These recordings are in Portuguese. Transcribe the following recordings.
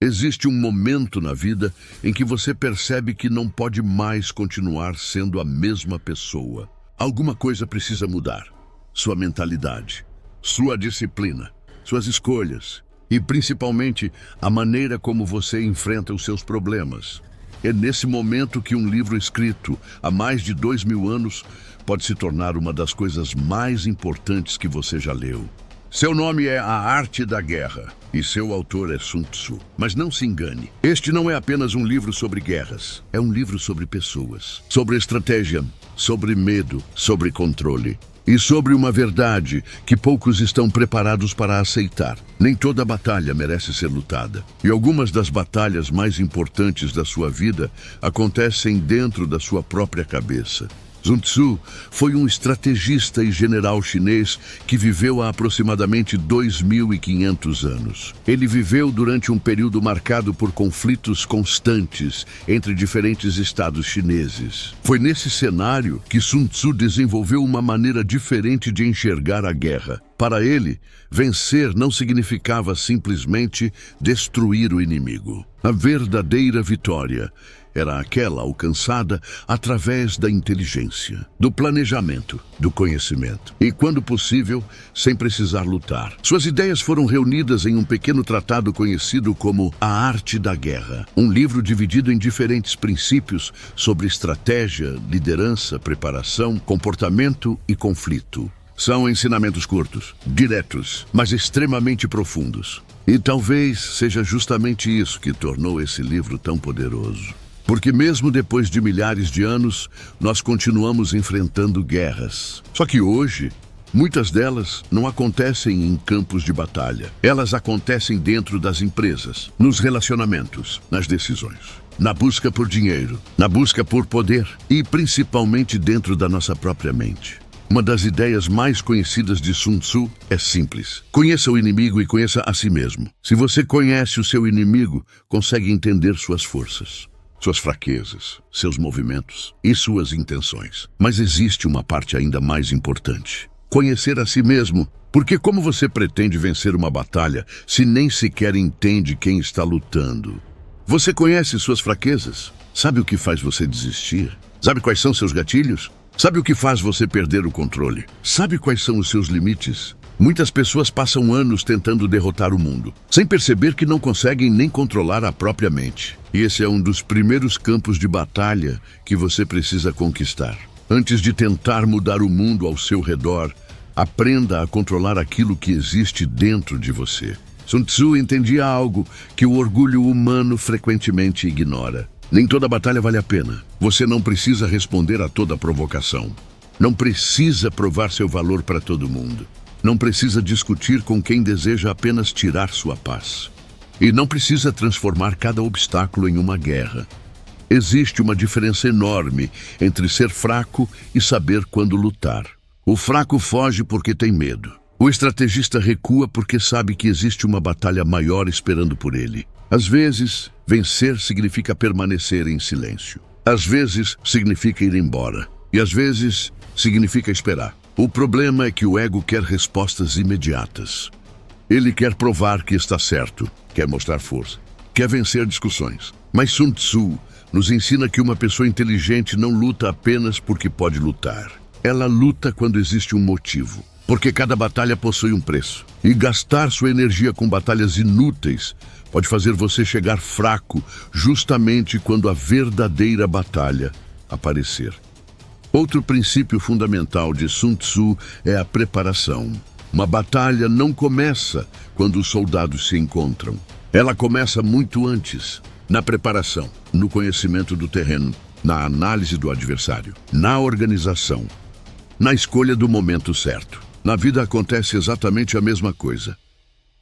Existe um momento na vida em que você percebe que não pode mais continuar sendo a mesma pessoa. Alguma coisa precisa mudar. Sua mentalidade, sua disciplina, suas escolhas e, principalmente, a maneira como você enfrenta os seus problemas. É nesse momento que um livro escrito há mais de 2000 anos pode se tornar uma das coisas mais importantes que você já leu. Seu nome é A Arte da Guerra e seu autor é Sun Tzu. Mas não se engane, este não é apenas um livro sobre guerras. É um livro sobre pessoas, sobre estratégia, sobre medo, sobre controle e sobre uma verdade que poucos estão preparados para aceitar. Nem toda batalha merece ser lutada. E algumas das batalhas mais importantes da sua vida acontecem dentro da sua própria cabeça. Sun Tzu foi um estrategista e general chinês que viveu há aproximadamente 2500 anos. Ele viveu durante um período marcado por conflitos constantes entre diferentes estados chineses. Foi nesse cenário que Sun Tzu desenvolveu uma maneira diferente de enxergar a guerra. Para ele, vencer não significava simplesmente destruir o inimigo. A verdadeira vitória era aquela alcançada através da inteligência, do planejamento, do conhecimento e, quando possível, sem precisar lutar. Suas ideias foram reunidas em um pequeno tratado conhecido como A Arte da Guerra, um livro dividido em diferentes princípios sobre estratégia, liderança, preparação, comportamento e conflito. São ensinamentos curtos, diretos, mas extremamente profundos. E talvez seja justamente isso que tornou esse livro tão poderoso. Porque mesmo depois de milhares de anos, nós continuamos enfrentando guerras. Só que hoje, muitas delas não acontecem em campos de batalha. Elas acontecem dentro das empresas, nos relacionamentos, nas decisões, na busca por dinheiro, na busca por poder e principalmente dentro da nossa própria mente. Uma das ideias mais conhecidas de Sun Tzu é simples. Conheça o inimigo e conheça a si mesmo. Se você conhece o seu inimigo, consegue entender suas forças, suas fraquezas, seus movimentos e suas intenções. Mas existe uma parte ainda mais importante. Conhecer a si mesmo. Porque como você pretende vencer uma batalha se nem sequer entende quem está lutando? Você conhece suas fraquezas? Sabe o que faz você desistir? Sabe quais são seus gatilhos? Sabe o que faz você perder o controle? Sabe quais são os seus limites? Muitas pessoas passam anos tentando derrotar o mundo, sem perceber que não conseguem nem controlar a própria mente. E esse é um dos primeiros campos de batalha que você precisa conquistar. Antes de tentar mudar o mundo ao seu redor, aprenda a controlar aquilo que existe dentro de você. Sun Tzu entendia algo que o orgulho humano frequentemente ignora. Nem toda batalha vale a pena. Você não precisa responder a toda provocação. Não precisa provar seu valor para todo mundo. Não precisa discutir com quem deseja apenas tirar sua paz. E não precisa transformar cada obstáculo em uma guerra. Existe uma diferença enorme entre ser fraco e saber quando lutar. O fraco foge porque tem medo. O estrategista recua porque sabe que existe uma batalha maior esperando por ele. Às vezes, vencer significa permanecer em silêncio. Às vezes, significa ir embora. E às vezes, significa esperar. O problema é que o ego quer respostas imediatas. Ele quer provar que está certo, quer mostrar força, quer vencer discussões. Mas Sun Tzu nos ensina que uma pessoa inteligente não luta apenas porque pode lutar. Ela luta quando existe um motivo. Porque cada batalha possui um preço. E gastar sua energia com batalhas inúteis pode fazer você chegar fraco justamente quando a verdadeira batalha aparecer. Outro princípio fundamental de Sun Tzu é a preparação. Uma batalha não começa quando os soldados se encontram. Ela começa muito antes, na preparação, no conhecimento do terreno, na análise do adversário, na organização, na escolha do momento certo. Na vida acontece exatamente a mesma coisa.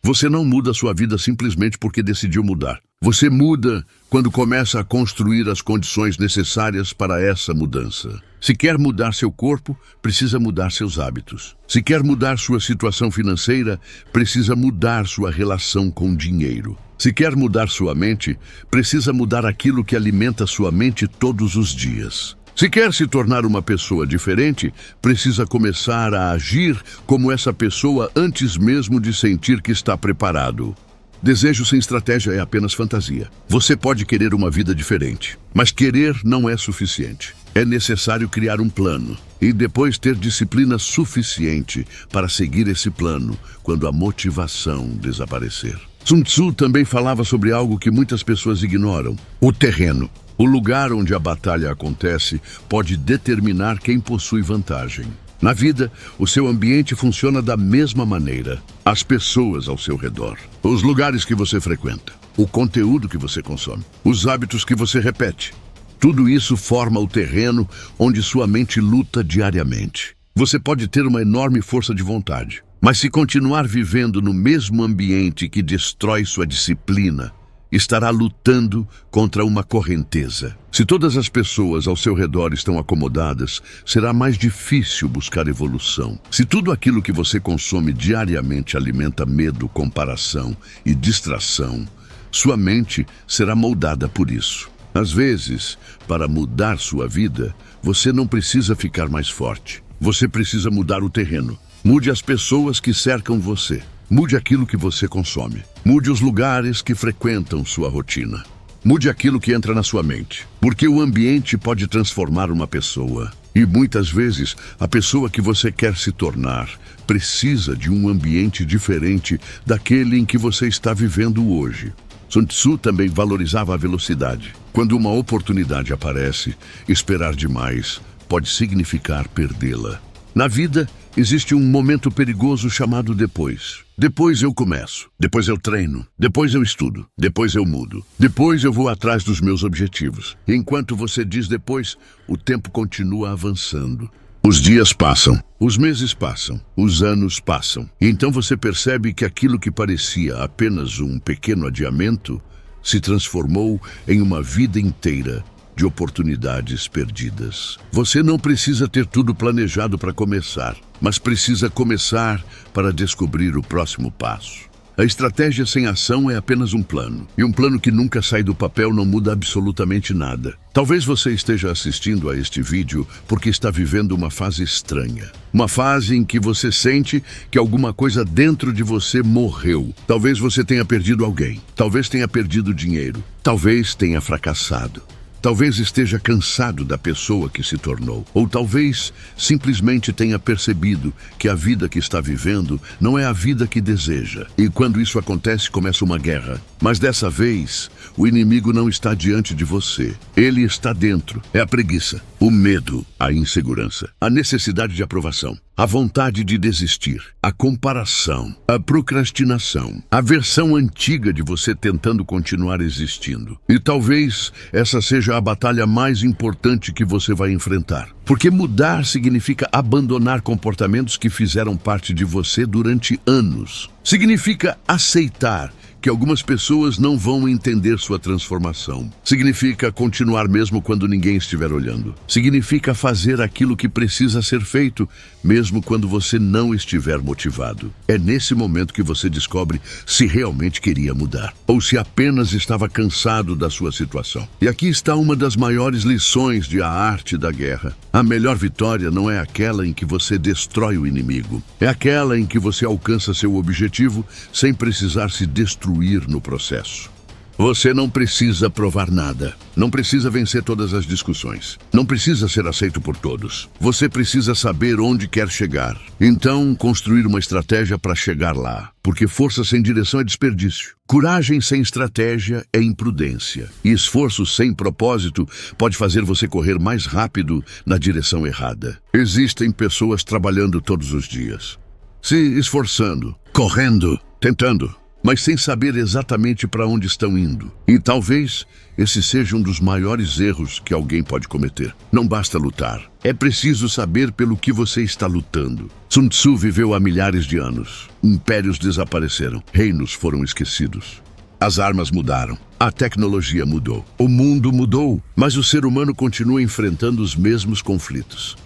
Você não muda sua vida simplesmente porque decidiu mudar. Você muda quando começa a construir as condições necessárias para essa mudança. Se quer mudar seu corpo, precisa mudar seus hábitos. Se quer mudar sua situação financeira, precisa mudar sua relação com o dinheiro. Se quer mudar sua mente, precisa mudar aquilo que alimenta sua mente todos os dias. Se quer se tornar uma pessoa diferente, precisa começar a agir como essa pessoa antes mesmo de sentir que está preparado. Desejo sem estratégia é apenas fantasia. Você pode querer uma vida diferente, mas querer não é suficiente. É necessário criar um plano e depois ter disciplina suficiente para seguir esse plano quando a motivação desaparecer. Sun Tzu também falava sobre algo que muitas pessoas ignoram: o terreno. O lugar onde a batalha acontece pode determinar quem possui vantagem. Na vida, o seu ambiente funciona da mesma maneira. As pessoas ao seu redor, os lugares que você frequenta, o conteúdo que você consome, os hábitos que você repete. Tudo isso forma o terreno onde sua mente luta diariamente. Você pode ter uma enorme força de vontade, mas se continuar vivendo no mesmo ambiente que destrói sua disciplina, estará lutando contra uma correnteza. Se todas as pessoas ao seu redor estão acomodadas, será mais difícil buscar evolução. Se tudo aquilo que você consome diariamente alimenta medo, comparação e distração, sua mente será moldada por isso. Às vezes, para mudar sua vida, você não precisa ficar mais forte. Você precisa mudar o terreno. Mude as pessoas que cercam você. Mude aquilo que você consome. Mude os lugares que frequentam sua rotina. Mude aquilo que entra na sua mente. Porque o ambiente pode transformar uma pessoa. E muitas vezes, a pessoa que você quer se tornar precisa de um ambiente diferente daquele em que você está vivendo hoje. Sun Tzu também valorizava a velocidade. Quando uma oportunidade aparece, esperar demais pode significar perdê-la. Na vida, existe um momento perigoso chamado depois. Depois eu começo, depois eu treino, depois eu estudo, depois eu mudo, depois eu vou atrás dos meus objetivos. Enquanto você diz depois, o tempo continua avançando. Os dias passam, os meses passam, os anos passam. E então você percebe que aquilo que parecia apenas um pequeno adiamento se transformou em uma vida inteira de oportunidades perdidas. Você não precisa ter tudo planejado para começar, mas precisa começar para descobrir o próximo passo. A estratégia sem ação é apenas um plano, e um plano que nunca sai do papel não muda absolutamente nada. Talvez você esteja assistindo a este vídeo porque está vivendo uma fase estranha. Uma fase em que você sente que alguma coisa dentro de você morreu. Talvez você tenha perdido alguém, talvez tenha perdido dinheiro, talvez tenha fracassado. Talvez esteja cansado da pessoa que se tornou, ou talvez simplesmente tenha percebido que a vida que está vivendo não é a vida que deseja. E quando isso acontece, começa uma guerra. Mas dessa vez, o inimigo não está diante de você. Ele está dentro. É a preguiça, o medo, a insegurança, a necessidade de aprovação, a vontade de desistir, a comparação, a procrastinação, a versão antiga de você tentando continuar existindo. E talvez essa seja a batalha mais importante que você vai enfrentar. Porque mudar significa abandonar comportamentos que fizeram parte de você durante anos. Significa aceitar que algumas pessoas não vão entender sua transformação. Significa continuar mesmo quando ninguém estiver olhando. Significa fazer aquilo que precisa ser feito, mesmo quando você não estiver motivado. É nesse momento que você descobre se realmente queria mudar, ou se apenas estava cansado da sua situação. E aqui está uma das maiores lições de A Arte da Guerra. A melhor vitória não é aquela em que você destrói o inimigo. É aquela em que você alcança seu objetivo sem precisar se destruir no processo. Você não precisa provar nada. Não precisa vencer todas as discussões. Não precisa ser aceito por todos. Você precisa saber onde quer chegar. Então, construir uma estratégia para chegar lá. Porque força sem direção é desperdício. Coragem sem estratégia é imprudência. E esforço sem propósito pode fazer você correr mais rápido na direção errada. Existem pessoas trabalhando todos os dias, se esforçando, correndo, tentando, mas sem saber exatamente para onde estão indo. E talvez esse seja um dos maiores erros que alguém pode cometer. Não basta lutar. É preciso saber pelo que você está lutando. Sun Tzu viveu há milhares de anos. Impérios desapareceram. Reinos foram esquecidos. As armas mudaram. A tecnologia mudou. O mundo mudou. Mas o ser humano continua enfrentando os mesmos conflitos.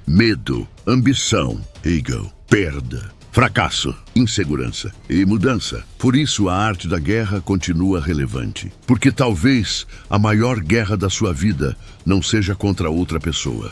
Medo, ambição, ego, perda, fracasso, insegurança e mudança. Por isso a arte da guerra continua relevante. Porque talvez a maior guerra da sua vida não seja contra outra pessoa.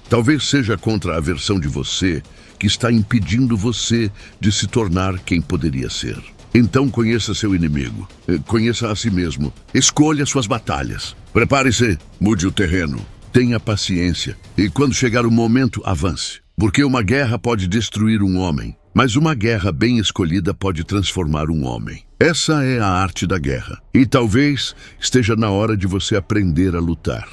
Talvez seja contra a versão de você que está impedindo você de se tornar quem poderia ser. Então conheça seu inimigo. Conheça a si mesmo. Escolha suas batalhas. Prepare-se. Mude o terreno. Tenha paciência. E quando chegar o momento, avance. Porque uma guerra pode destruir um homem, mas uma guerra bem escolhida pode transformar um homem. Essa é a arte da guerra. E talvez esteja na hora de você aprender a lutar.